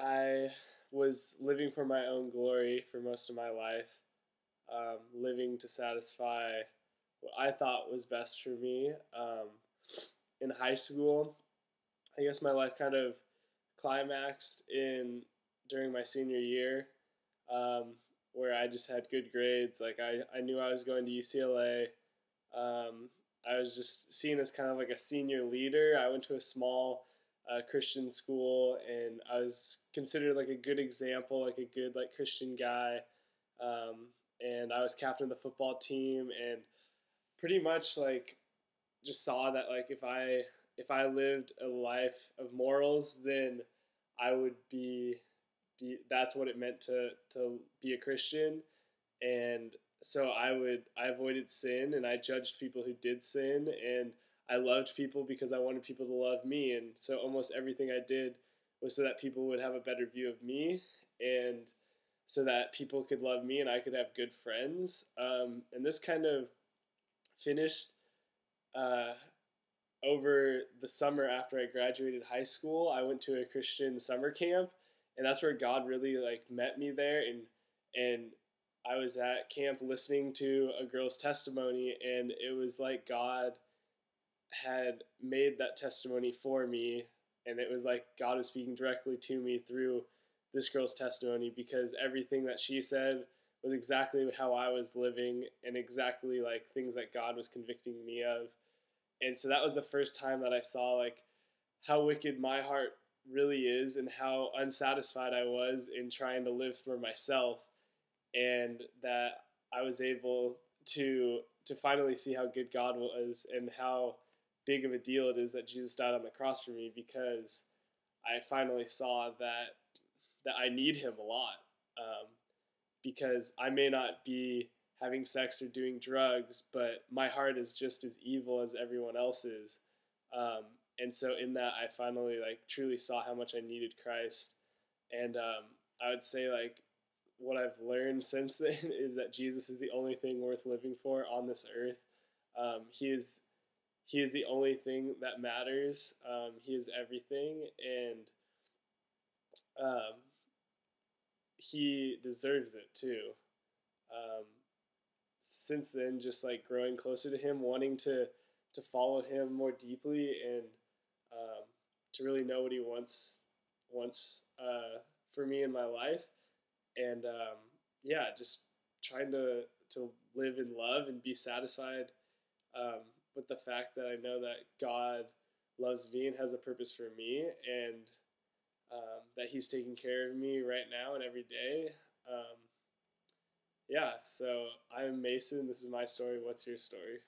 I was living for my own glory for most of my life, living to satisfy what I thought was best for me. In high school, I guess my life kind of climaxed in during my senior year, um, where I just had good grades. Like I knew I was going to UCLA. I was just seen as kind of like a senior leader. I went to a small Christian school, and I was considered like a good example, like a good like Christian guy. Um, and I was captain of the football team, and pretty much like just saw that like if I lived a life of morals, then I would be that's what it meant to be a Christian. And so I avoided sin, and I judged people who did sin, and I loved people because I wanted people to love me. And so almost everything I did was so that people would have a better view of me, and so that people could love me and I could have good friends. And this kind of finished uh, over the summer after I graduated high school. I went to a Christian summer camp, and that's where God really like met me there. And I was at camp listening to a girl's testimony, and it was like God had made that testimony for me, and it was like God was speaking directly to me through this girl's testimony, because everything that she said was exactly how I was living and exactly like things that God was convicting me of. And so that was the first time that I saw like how wicked my heart really is, and how unsatisfied I was in trying to live for myself, and that I was able to finally see how good God was, and how big of a deal it is that Jesus died on the cross for me, because I finally saw that I need Him a lot. Um, because I may not be having sex or doing drugs, but my heart is just as evil as everyone else's. Um, and so in that, I finally like truly saw how much I needed Christ. And I would say like what I've learned since then is that Jesus is the only thing worth living for on this earth. He is the only thing that matters. He is everything, and um, he deserves it too. Um, since then, just like growing closer to him, wanting to follow him more deeply, and um, to really know what he wants for me in my life. And yeah, just trying to live in love and be satisfied um, with the fact that I know that God loves me and has a purpose for me, and that He's taking care of me right now and every day. Yeah, so I'm Mason. This is my story. What's your story?